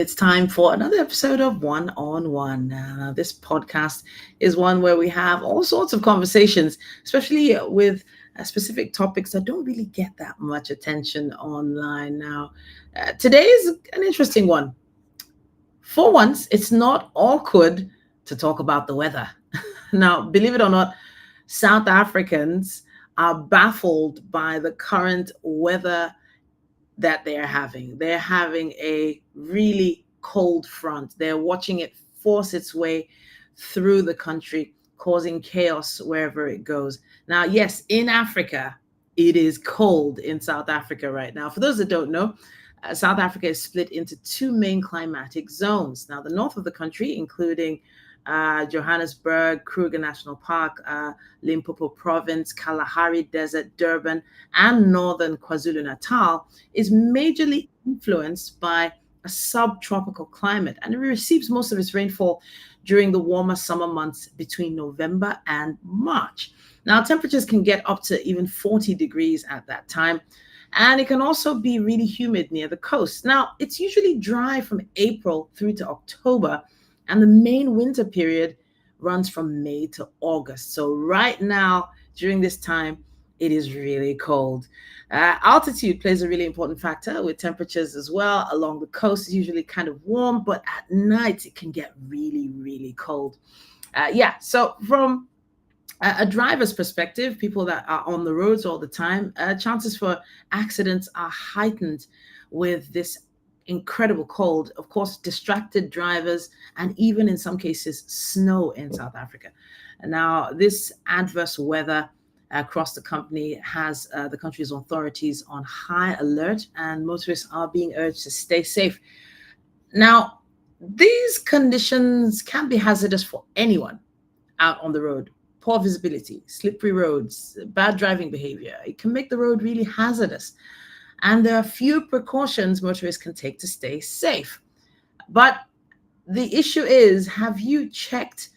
It's time for another episode of One on One. This podcast is one where we have all sorts of conversations, especially with specific topics that don't really get that much attention online. Today is an interesting one. For once, it's not awkward to talk about the weather. Now, believe it or not, South Africans are baffled by the current weather that they're having. They're having a really cold front. They're watching it force its way through the country, causing chaos wherever it goes. Now, yes, in Africa, it is cold in South Africa right now. For those that don't know, South Africa is split into two main climatic zones. Now, the north of the country, including Johannesburg, Kruger National Park, Limpopo Province, Kalahari Desert, Durban, and northern KwaZulu Natal, is majorly influenced by a subtropical climate, and it receives most of its rainfall during the warmer summer months between November and March. Now, temperatures can get up to even 40 degrees at that time, and it can also be really humid near the coast. Now, it's usually dry from April through to October, and the main winter period runs from May to August. So right now, during this time, it is really cold. Altitude plays a really important factor with temperatures as well. Along the coast, it's usually kind of warm, but at night, it can get really, really cold. So from a driver's perspective, people that are on the roads all the time, chances for accidents are heightened with this incredible cold. Of course, distracted drivers, and even in some cases, snow in South Africa. And now, this adverse weather across the company has the country's authorities on high alert, and motorists are being urged to stay safe. Now, these conditions can be hazardous for anyone out on the road. Poor visibility, slippery roads, bad driving behavior. It can make the road really hazardous. And there are few precautions motorists can take to stay safe. But the issue is, have you checked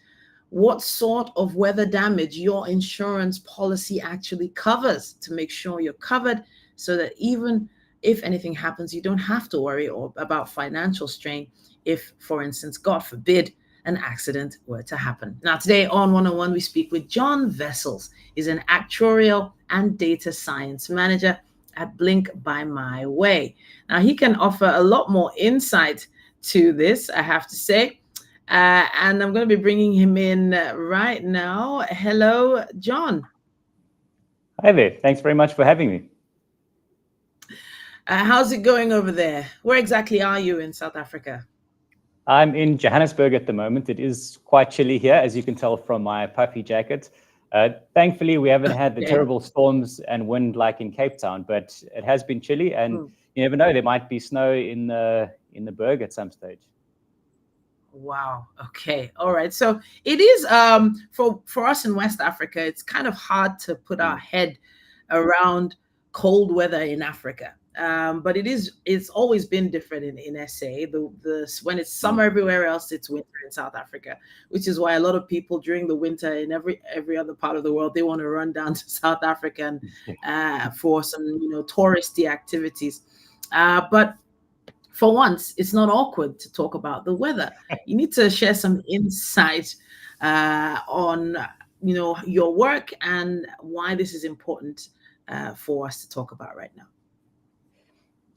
what sort of weather damage your insurance policy actually covers to make sure you're covered, so that even if anything happens, you don't have to worry about financial strain if, for instance, God forbid, an accident were to happen. Now, today on One-on-One, we speak with John Wessels. He's an actuarial and data science manager at Blink by My Way. Now, he can offer a lot more insight to this, I have to say. And I'm going to be bringing him in right now. Hello, John. Hi there. Thanks very much for having me. How's it going over there? Where exactly are you in South Africa? I'm in Johannesburg at the moment. It is quite chilly here, as you can tell from my puffy jacket. Thankfully, we haven't had the terrible storms and wind like in Cape Town, but it has been chilly, and you never know, there might be snow in the Berg at some stage. Wow. Okay. All right. So it is for us in West Africa, it's kind of hard to put our head around cold weather in Africa. But it's always been different in SA. When it's summer everywhere else, it's winter in South Africa, which is why a lot of people during the winter in every other part of the world, they want to run down to South Africa for some touristy activities. But for once, it's not awkward to talk about the weather. You need to share some insight on your work and why this is important for us to talk about right now.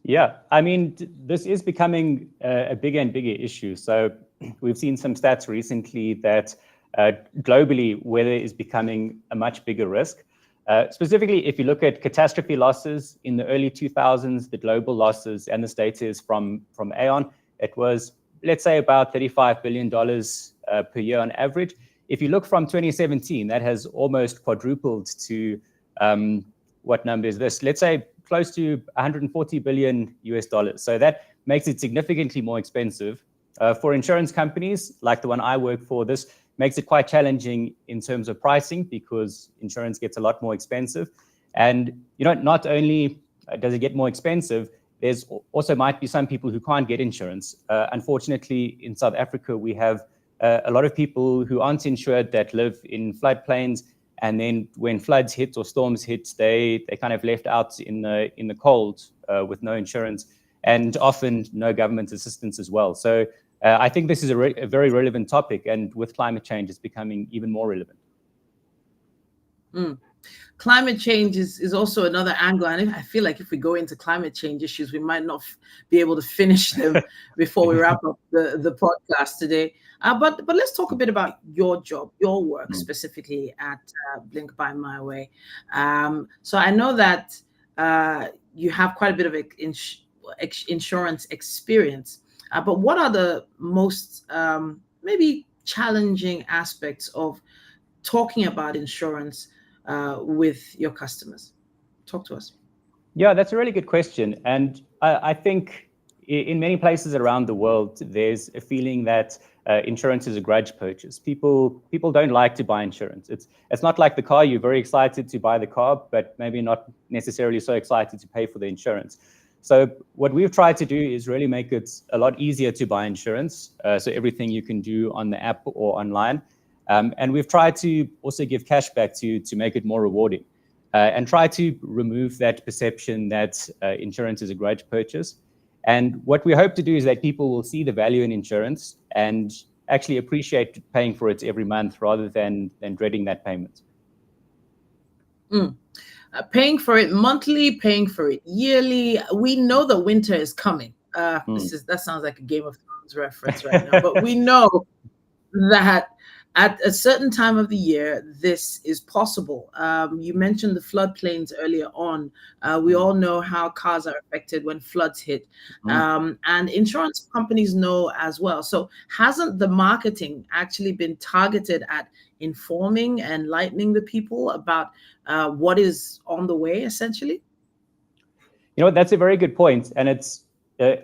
Yeah, I mean, this is becoming a bigger and bigger issue. So we've seen some stats recently that globally, weather is becoming a much bigger risk. Specifically, if you look at catastrophe losses in the early 2000s, the global losses, and this data is from Aon, it was, let's say, about $35 billion per year on average. If you look from 2017, that has almost quadrupled to, what number is this? Let's say close to 140 billion US dollars. So that makes it significantly more expensive. For insurance companies, like the one I work for, this makes it quite challenging in terms of pricing, because insurance gets a lot more expensive. And not only does it get more expensive, there's also might be some people who can't get insurance. Unfortunately, in South Africa, we have a lot of people who aren't insured that live in floodplains, and then when floods hit or storms hit, they kind of left out in the cold with no insurance. and often no government assistance as well. So I think this is a very relevant topic, and with climate change, it's becoming even more relevant. Climate change is also another angle, and I feel like if we go into climate change issues, we might not be able to finish them before we wrap up the podcast today. But let's talk a bit about your job, your work specifically at Blink by My Way. So I know that you have quite a bit of insurance experience, but what are the most maybe challenging aspects of talking about insurance with your customers? Talk to us. Yeah, that's a really good question. And I think in many places around the world, there's a feeling that insurance is a grudge purchase. People don't like to buy insurance. It's not like the car. You're very excited to buy the car, but maybe not necessarily so excited to pay for the insurance. So what we've tried to do is really make it a lot easier to buy insurance. So everything you can do on the app or online. And we've tried to also give cash back to make it more rewarding, and try to remove that perception that insurance is a grudge purchase. And what we hope to do is that people will see the value in insurance and actually appreciate paying for it every month rather than dreading that payment. Paying for it monthly, paying for it yearly. We know that winter is coming. That sounds like a Game of Thrones reference right now, but we know that at a certain time of the year, this is possible. You mentioned the floodplains earlier on. We all know how cars are affected when floods hit. And insurance companies know as well. So hasn't the marketing actually been targeted at informing and enlightening the people about what is on the way, essentially? You know, that's a very good point. And it's,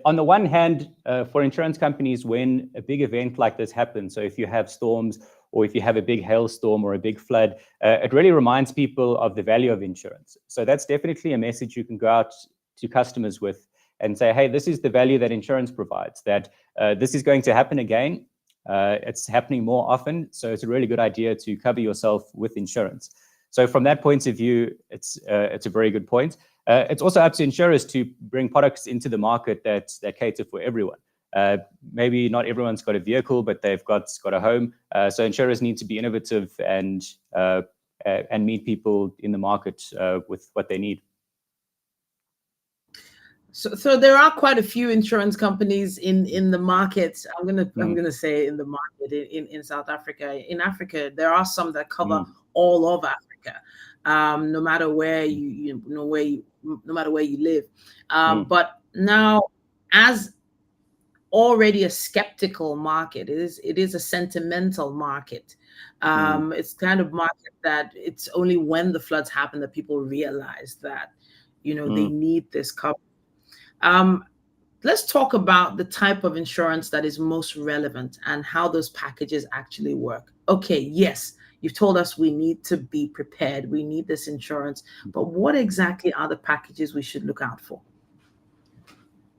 on the one hand, for insurance companies, when a big event like this happens, so if you have storms or if you have a big hailstorm or a big flood, it really reminds people of the value of insurance. So that's definitely a message you can go out to customers with and say, hey, this is the value that insurance provides, that this is going to happen again. It's happening more often. So it's a really good idea to cover yourself with insurance. So from that point of view, it's a very good point. It's also up to insurers to bring products into the market that cater for everyone. Maybe not everyone's got a vehicle, but they've got a home. So insurers need to be innovative and meet people in the market with what they need. So there are quite a few insurance companies in the market. I'm gonna say in the market in South Africa. In Africa, there are some that cover all of Africa, no matter where no matter where you live. But now, as already a skeptical market, it is a sentimental market. It's kind of market that it's only when the floods happen that people realize that they need this cover. Let's talk about the type of insurance that is most relevant and how those packages actually work. Okay, yes, you've told us we need to be prepared. We need this insurance, but what exactly are the packages we should look out for?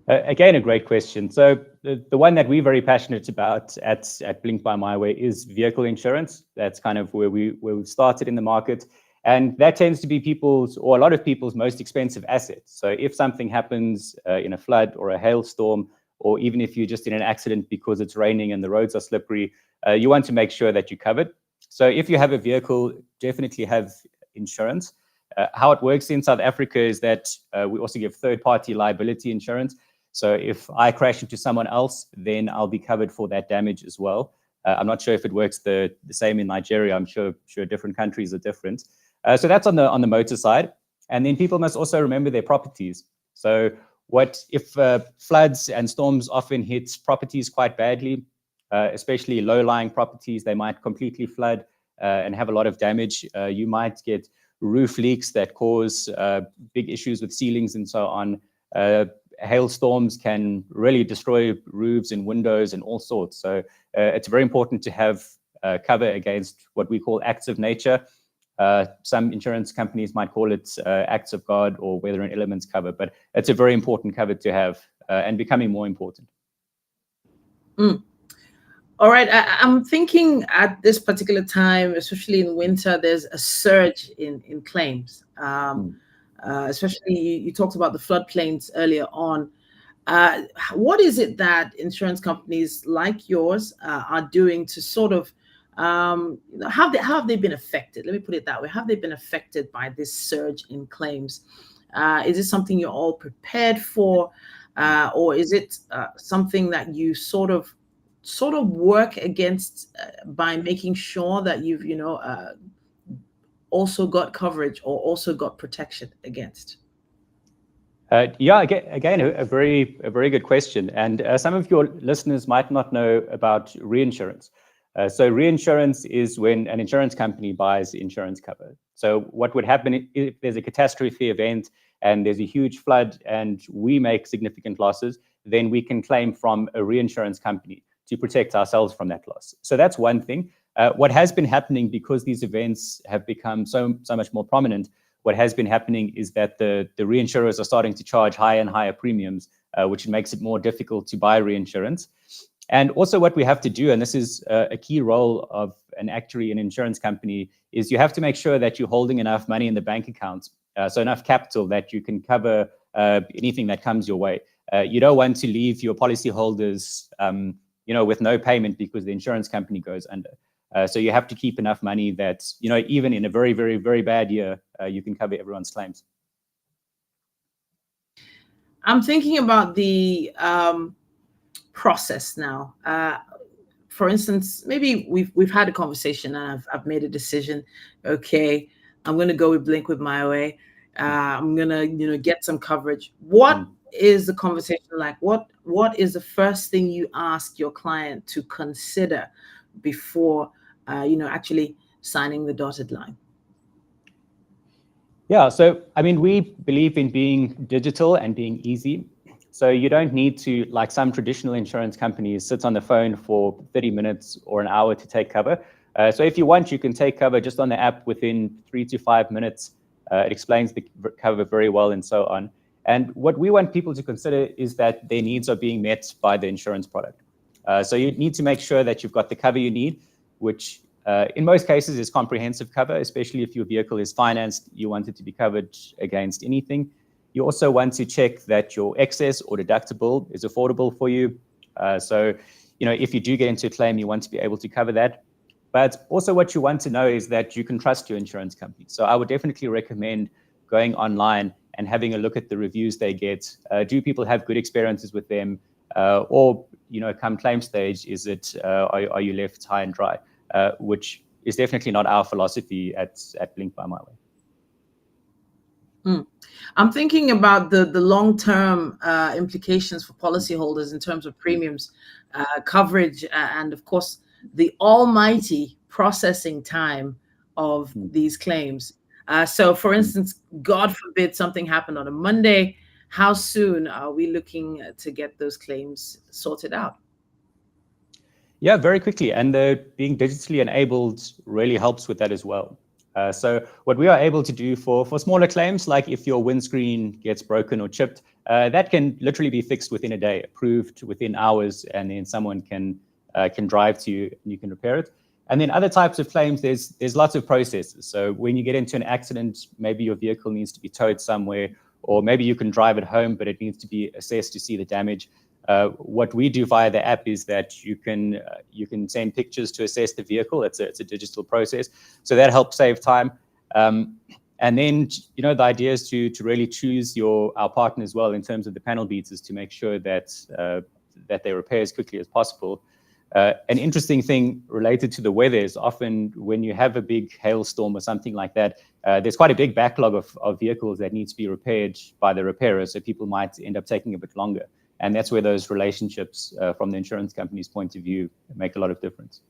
Again, a great question. So the one that we're very passionate about at Blink by My Way is vehicle insurance. That's kind of where we've started in the market. And that tends to be people's, or a lot of people's, most expensive asset. So if something happens in a flood or a hailstorm, or even if you're just in an accident because it's raining and the roads are slippery, you want to make sure that you're covered. So if you have a vehicle, definitely have insurance. How it works in South Africa is that we also give third-party liability insurance. So if I crash into someone else, then I'll be covered for that damage as well. I'm not sure if it works the same in Nigeria. I'm sure different countries are different. So that's on the motor side. And then people must also remember their properties. So what if floods and storms often hit properties quite badly, especially low-lying properties? They might completely flood and have a lot of damage. You might get roof leaks that cause big issues with ceilings and so on. Hailstorms can really destroy roofs and windows and all sorts. So it's very important to have cover against what we call acts of nature. Some insurance companies might call it acts of God or weather and elements cover, but it's a very important cover to have and becoming more important. All right, I'm thinking at this particular time, especially in winter, there's a surge in claims. Especially you talked about the floodplains earlier on. What is it that insurance companies like yours are doing to sort of how have they been affected? Let me put it that way. Have they been affected by this surge in claims? Is it something you're all prepared for, or is it something that you sort of work against by making sure that you've also got coverage or also got protection against? Yeah, again, a very good question. And some of your listeners might not know about reinsurance. So reinsurance is when an insurance company buys insurance cover. So what would happen if there's a catastrophe event and there's a huge flood and we make significant losses, then we can claim from a reinsurance company to protect ourselves from that loss. So that's one thing. What has been happening, because these events have become so much more prominent, what has been happening is that the reinsurers are starting to charge higher and higher premiums, which makes it more difficult to buy reinsurance. And also what we have to do, and this is a key role of an actuary in an insurance company, is you have to make sure that you're holding enough money in the bank account, so enough capital that you can cover anything that comes your way. You don't want to leave your policyholders with no payment because the insurance company goes under. So you have to keep enough money that, even in a very, very, very bad year, you can cover everyone's claims. I'm thinking about the process now. For instance, maybe we've had a conversation and I've made a decision. Okay, I'm going to go with Blink with My Way. I'm going to get some coverage. What is the conversation like? What is the first thing you ask your client to consider before actually signing the dotted line? Yeah, so we believe in being digital and being easy. So you don't need to, like some traditional insurance companies, sit on the phone for 30 minutes or an hour to take cover. So if you want, you can take cover just on the app within 3 to 5 minutes. It explains the cover very well and so on. And what we want people to consider is that their needs are being met by the insurance product. So you need to make sure that you've got the cover you need, which in most cases is comprehensive cover, especially if your vehicle is financed, you want it to be covered against anything. You also want to check that your excess or deductible is affordable for you. So, if you do get into a claim, you want to be able to cover that. But also what you want to know is that you can trust your insurance company. So I would definitely recommend going online and having a look at the reviews they get. Do people have good experiences with them? Or, come claim stage, is it, are you left high and dry? Which is definitely not our philosophy at Blink by My Way. I'm thinking about the long-term implications for policyholders in terms of premiums, coverage, and of course, the almighty processing time of these claims. So, for instance, God forbid something happened on a Monday. How soon are we looking to get those claims sorted out? Yeah, very quickly. And being digitally enabled really helps with that as well. So what we are able to do for smaller claims, like if your windscreen gets broken or chipped, that can literally be fixed within a day, approved within hours, and then someone can drive to you and you can repair it. And then other types of claims, there's lots of processes. So when you get into an accident, maybe your vehicle needs to be towed somewhere, or maybe you can drive it home, but it needs to be assessed to see the damage. What we do via the app is that you can send pictures to assess the vehicle. It's a digital process, so that helps save time. And then the idea is to really choose our partner as well in terms of the panel beaters to make sure that they repair as quickly as possible. An interesting thing related to the weather is often when you have a big hailstorm or something like that, there's quite a big backlog of vehicles that need to be repaired by the repairer, so people might end up taking a bit longer. And that's where those relationships from the insurance company's point of view make a lot of difference.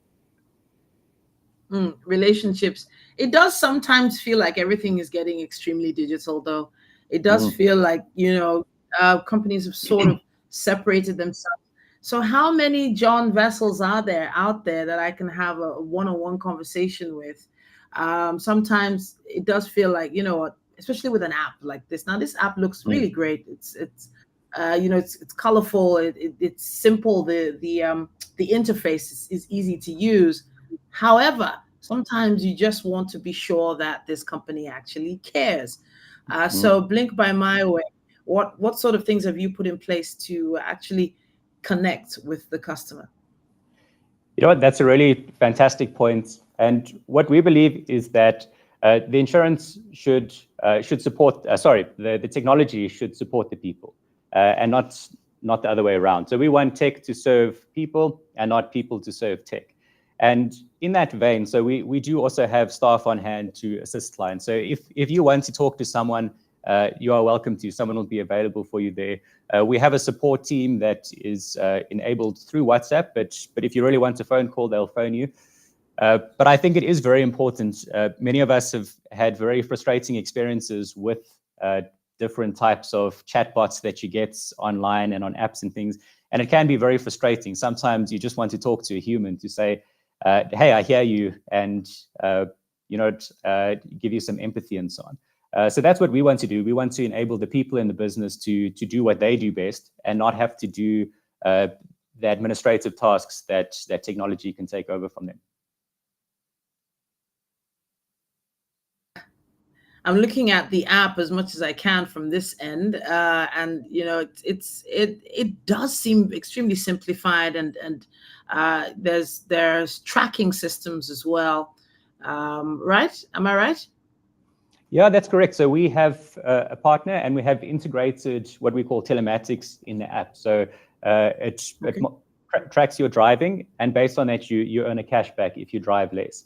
Relationships. It does sometimes feel like everything is getting extremely digital, though. It does feel like, companies have sort of separated themselves. So how many John Wessels are there out there that I can have a one-on-one conversation with? Sometimes it does feel like, especially with an app like this. Now, this app looks really great. It's colorful. It's simple. The interface is easy to use. However, sometimes you just want to be sure that this company actually cares. So Blink by My Way, What sort of things have you put in place to actually connect with the customer? You know what? That's a really fantastic point. And what we believe is that the insurance should support. The technology should support the people, and not the other way around. So we want tech to serve people, and not people to serve tech. And in that vein, so we do also have staff on hand to assist clients. So if you want to talk to someone, you are welcome to. Someone will be available for you there. We have a support team that is enabled through WhatsApp, but if you really want a phone call, they'll phone you. But I think it is very important. Many of us have had very frustrating experiences with different types of chatbots that you get online and on apps and things, and it can be very frustrating. Sometimes you just want to talk to a human to say, hey, I hear you, and give you some empathy and so on. So that's what we want to do. We want to enable the people in the business to do what they do best and not have to do the administrative tasks that technology can take over from them. I'm looking at the app as much as I can from this end, and it does seem extremely simplified, and there's tracking systems as well, right? Am I right? Yeah, that's correct. So we have a partner, and we have integrated what we call telematics in the app. So it tracks your driving, and based on that, you earn a cashback if you drive less.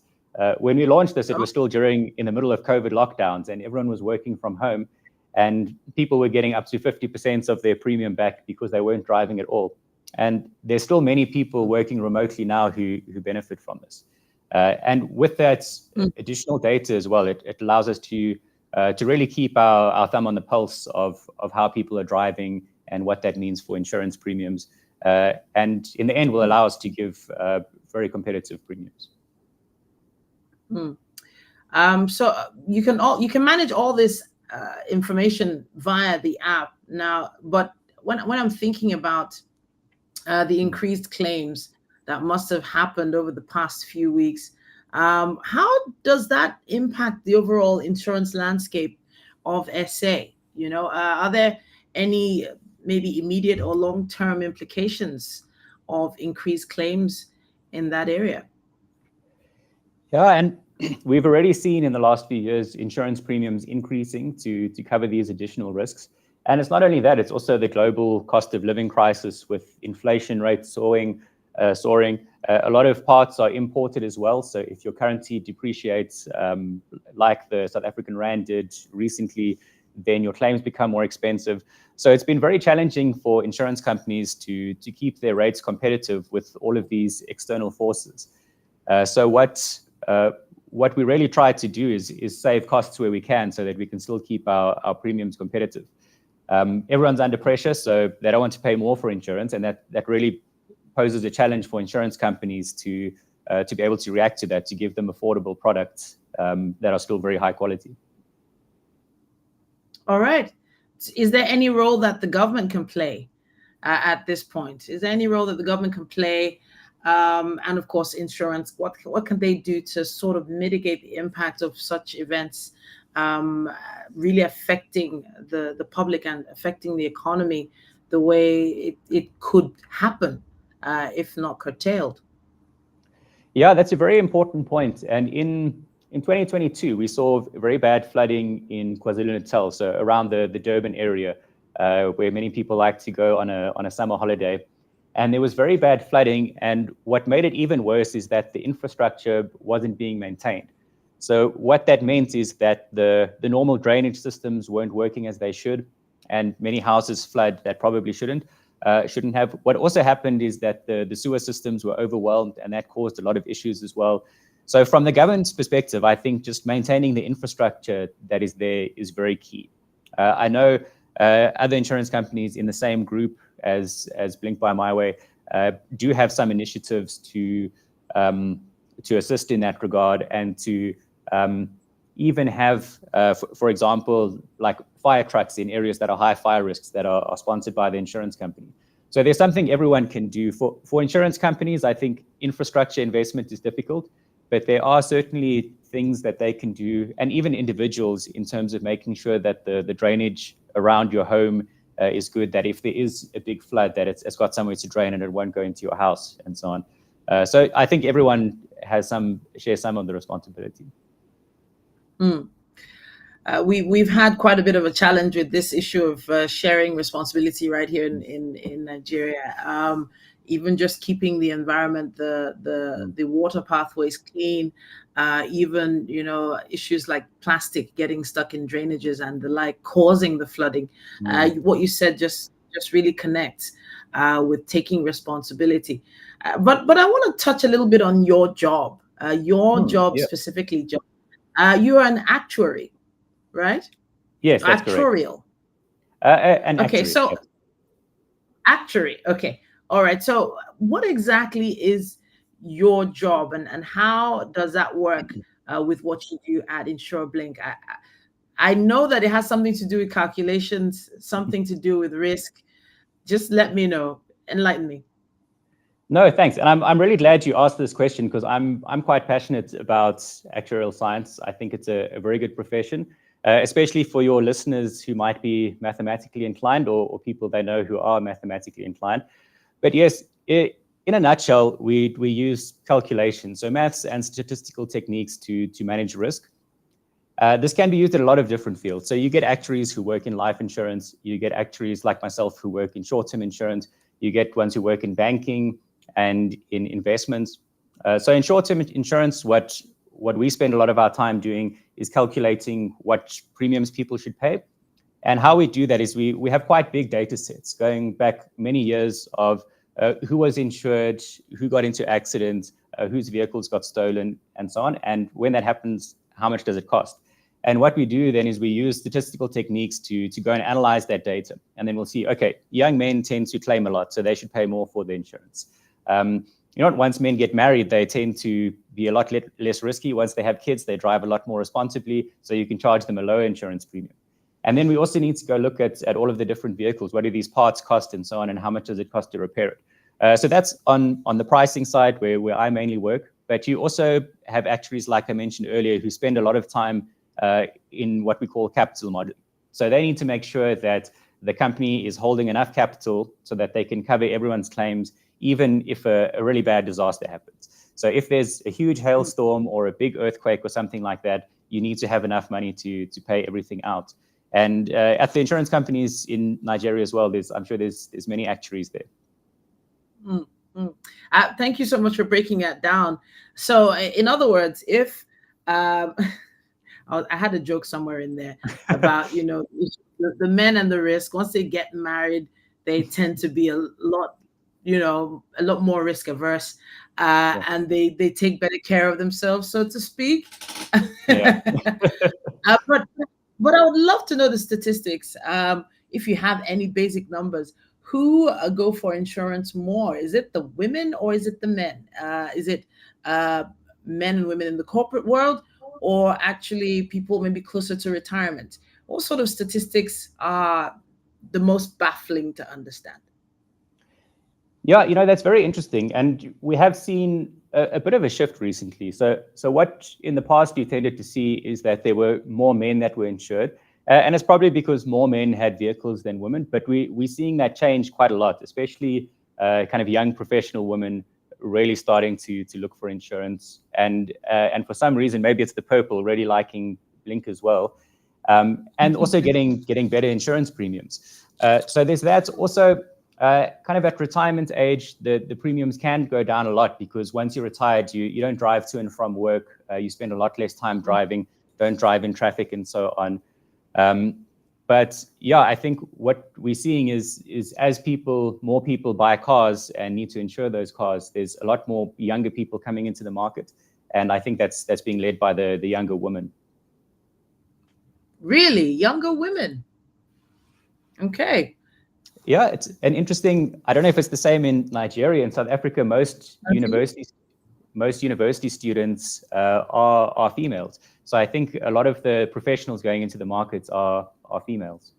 When we launched this, it was still in the middle of COVID lockdowns, and everyone was working from home, and people were getting up to 50% of their premium back because they weren't driving at all. And there's still many people working remotely now who benefit from this. And with that additional data as well, it allows us to really keep our thumb on the pulse of how people are driving and what that means for insurance premiums. And in the end, will allow us to give very competitive premiums. So you can manage all this information via the app now. But when I'm thinking about the increased claims that must have happened over the past few weeks, how does that impact the overall insurance landscape of SA? Are there any maybe immediate or long-term implications of increased claims in that area? Yeah, and we've already seen in the last few years insurance premiums increasing to cover these additional risks. And it's not only that, it's also the global cost of living crisis with inflation rates soaring. A lot of parts are imported as well. So if your currency depreciates, like the South African rand did recently, then your claims become more expensive. So it's been very challenging for insurance companies to keep their rates competitive with all of these external forces. So what we really try to do is save costs where we can so that we can still keep our premiums competitive. Everyone's under pressure, so they don't want to pay more for insurance, and that really poses a challenge for insurance companies to be able to react to that, to give them affordable products that are still very high quality. All right. Is there any role that the government can play at this point? Is there any role that the government can play? And of course, insurance, what can they do to sort of mitigate the impact of such events really affecting the public and affecting the economy the way it could happen if not curtailed? Yeah, that's a very important point. And in 2022, we saw very bad flooding in KwaZulu Natal, so around the Durban area, where many people like to go on a summer holiday. And there was very bad flooding. And what made it even worse is that the infrastructure wasn't being maintained. So what that meant is that the normal drainage systems weren't working as they should, and many houses flood that probably shouldn't have. What also happened is that the sewer systems were overwhelmed, and that caused a lot of issues as well. So from the government's perspective, I think just maintaining the infrastructure that is there is very key. I know other insurance companies in the same group as Blink by My Way do have some initiatives to assist in that regard, and to even have, for example, like fire trucks in areas that are high fire risks that are sponsored by the insurance company. So there's something everyone can do. For insurance companies, I think infrastructure investment is difficult, but there are certainly things that they can do, and even individuals, in terms of making sure that the drainage around your home is good, that if there is a big flood, that it's got somewhere to drain and it won't go into your house and so on. So I think everyone shares some of the responsibility. We've had quite a bit of a challenge with this issue of sharing responsibility right here in Nigeria. Even just keeping the environment, the water pathways clean, even issues like plastic getting stuck in drainages and the like, causing the flooding. What you said just really connects with taking responsibility. But I want to touch a little bit on your job, Yeah. specifically, John. You are an actuary, right? Yes, that's Actuarial. correct. An Okay, actuary, so yes. actuary. Okay, all right. So what exactly is your job, and how does that work with what you do at InsureBlink? I know that it has something to do with calculations, something to do with risk. Just let me know, enlighten me. No, thanks. And I'm really glad you asked this question, because I'm quite passionate about actuarial science. I think it's a very good profession, especially for your listeners who might be mathematically inclined, or people they know who are mathematically inclined. But yes, in a nutshell, we use calculations, so maths and statistical techniques to manage risk. This can be used in a lot of different fields. So you get actuaries who work in life insurance. You get actuaries like myself who work in short-term insurance. You get ones who work in banking and in investments. So in short-term insurance, what we spend a lot of our time doing is calculating what premiums people should pay. And how we do that is we have quite big data sets going back many years of who was insured, who got into accidents, whose vehicles got stolen, and so on. And when that happens, how much does it cost? And what we do then is we use statistical techniques to go and analyze that data. And then we'll see, okay, young men tend to claim a lot, so they should pay more for the insurance. Once men get married, they tend to be a lot less risky. Once they have kids, they drive a lot more responsibly, so you can charge them a lower insurance premium. And then we also need to go look at all of the different vehicles. What do these parts cost and so on, and how much does it cost to repair it? So that's on the pricing side where I mainly work. But you also have actuaries, like I mentioned earlier, who spend a lot of time in what we call capital modeling. So they need to make sure that the company is holding enough capital so that they can cover everyone's claims, even if a really bad disaster happens. So if there's a huge hailstorm or a big earthquake or something like that, you need to have enough money to pay everything out. And at the insurance companies in Nigeria as well, I'm sure there's many actuaries there. Thank you so much for breaking that down. So in other words, if I had a joke somewhere in there about, the men and the risk, once they get married, they tend to be a lot more risk averse, and they take better care of themselves, so to speak. Yeah. But I would love to know the statistics. If you have any basic numbers, who go for insurance more? Is it the women or is it the men? Is it men and women in the corporate world, or actually people maybe closer to retirement? What sort of statistics are the most baffling to understand? Yeah, that's very interesting. And we have seen a bit of a shift recently. So what in the past you tended to see is that there were more men that were insured. And it's probably because more men had vehicles than women. But we're seeing that change quite a lot, especially kind of young professional women really starting to look for insurance. And for some reason, maybe it's the purple, really liking Blink as well. And also getting better insurance premiums. So there's that. Also, kind of at retirement age, the premiums can go down a lot, because once you're retired, you don't drive to and from work. You spend a lot less time driving, don't drive in traffic and so on. But yeah, I think what we're seeing is as more people buy cars and need to insure those cars, there's a lot more younger people coming into the market. And I think that's being led by the younger women. Really? Younger women? Okay. Yeah, it's an interesting, I don't know if it's the same in Nigeria. In South Africa, most university students are females. So I think a lot of the professionals going into the markets are females.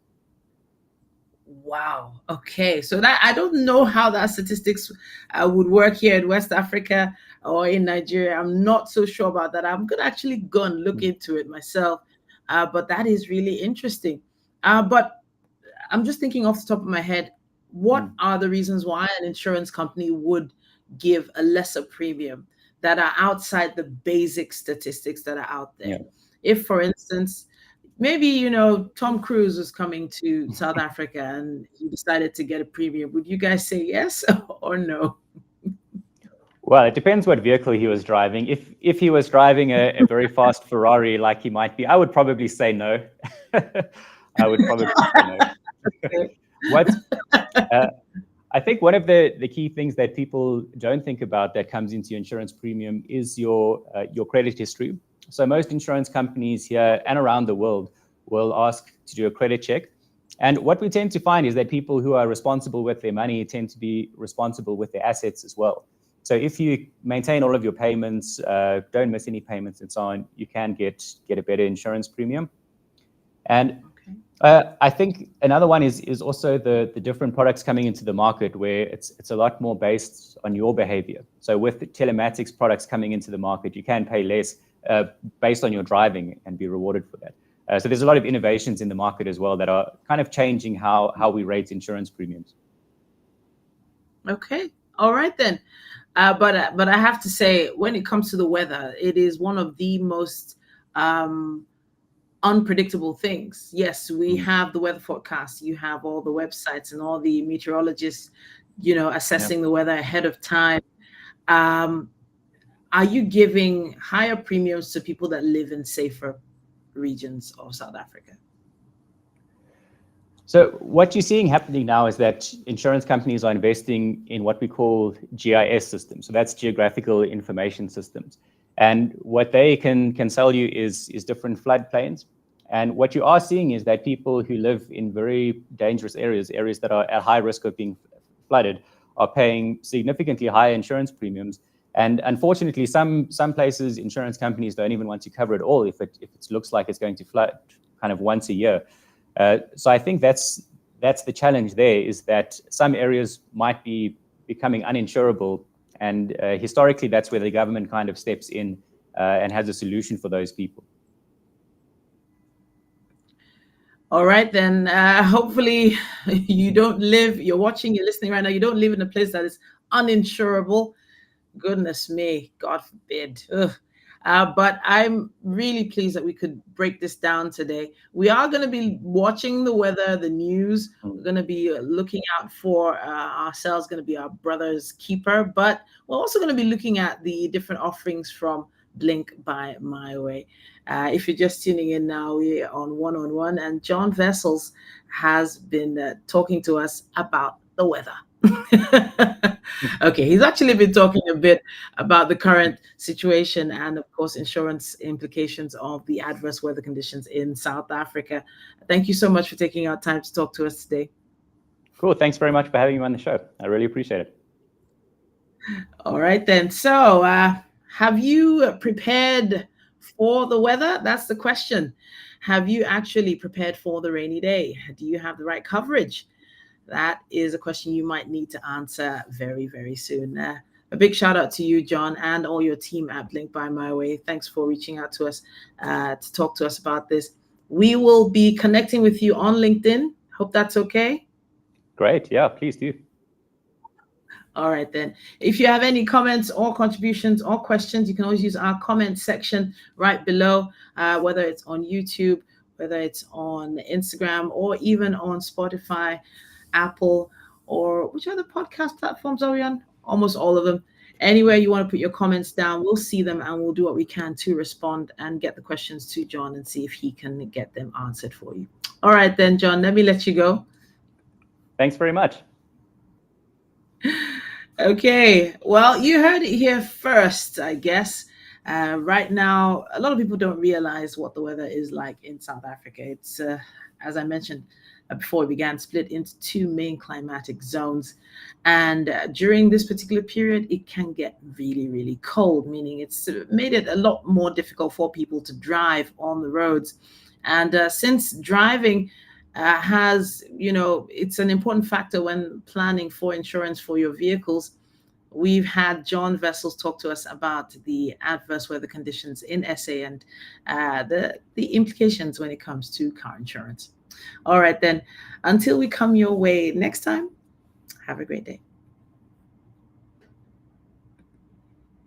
Wow. Okay. So that, I don't know how that statistics would work here in West Africa or in Nigeria. I'm not so sure about that. I'm going to actually go and look into it myself. But that is really interesting. But I'm just thinking off the top of my head, what are the reasons why an insurance company would give a lesser premium that are outside the basic statistics that are out there? Yeah. If, for instance, maybe Tom Cruise is coming to South Africa and he decided to get a premium, would you guys say yes or no? Well, it depends what vehicle he was driving. If he was driving a very fast Ferrari like he might be, I would probably say no. I would probably say no. What I think one of the key things that people don't think about that comes into your insurance premium is your credit history. So most insurance companies here and around the world will ask to do a credit check. And what we tend to find is that people who are responsible with their money tend to be responsible with their assets as well. So if you maintain all of your payments, don't miss any payments and so on, you can get a better insurance premium. And I think another one is also the different products coming into the market where it's a lot more based on your behavior. So with the telematics products coming into the market, you can pay less based on your driving and be rewarded for that. So there's a lot of innovations in the market as well that are kind of changing how we rate insurance premiums. Okay. All right then. But I have to say, when it comes to the weather, it is one of the most unpredictable things. Yes, we have the weather forecast. You have all the websites and all the meteorologists, assessing the weather ahead of time. Are you giving higher premiums to people that live in safer regions of South Africa? So what you're seeing happening now is that insurance companies are investing in what we call GIS systems. So that's geographical information systems. And what they can sell you is different floodplains. And what you are seeing is that people who live in very dangerous areas that are at high risk of being flooded, are paying significantly higher insurance premiums. And unfortunately, some places, insurance companies don't even want to cover it all if it looks like it's going to flood kind of once a year. So I think that's the challenge there, is that some areas might be becoming uninsurable. And historically, that's where the government kind of steps in and has a solution for those people. All right, then. Hopefully you're watching, you're listening right now, you don't live in a place that is uninsurable. Goodness me, God forbid. But I'm really pleased that we could break this down today. We are going to be watching the weather, the news. We're going to be looking out for ourselves, going to be our brother's keeper. But we're also going to be looking at the different offerings from Blink by My Way. If you're just tuning in now, we're on One, and John Wessels has been talking to us about the weather. Okay, he's actually been talking a bit about the current situation and, of course, insurance implications of the adverse weather conditions in South Africa. Thank you so much for taking our time to talk to us today. Cool. Thanks very much for having me on the show. I really appreciate it. All right, then. So have you prepared for the weather? That's the question. Have you actually prepared for the rainy day? Do you have the right coverage? That is a question you might need to answer very, very soon. A big shout out to you, John, and all your team at Blink by My Way. Thanks for reaching out to us to talk to us about this. We will be connecting with you on LinkedIn. Hope that's okay. Great. Yeah, please do. All right, then. If you have any comments or contributions or questions, you can always use our comment section right below, whether it's on YouTube, whether it's on Instagram, or even on Spotify, Apple, or which other podcast platforms are we on? Almost all of them. Anywhere you want to put your comments down, we'll see them and we'll do what we can to respond and get the questions to John and see if he can get them answered for you. All right, then, John, let me let you go. Thanks very much. Okay, well, you heard it here first, I guess. Right now, a lot of people don't realize what the weather is like in South Africa. It's, as I mentioned before we began, split into two main climatic zones. And during this particular period, it can get really, really cold, meaning it's made it a lot more difficult for people to drive on the roads. And since driving it's an important factor when planning for insurance for your vehicles, we've had John Wessels talk to us about the adverse weather conditions in SA and the implications when it comes to car insurance. All right, then. Until we come your way next time, have a great day.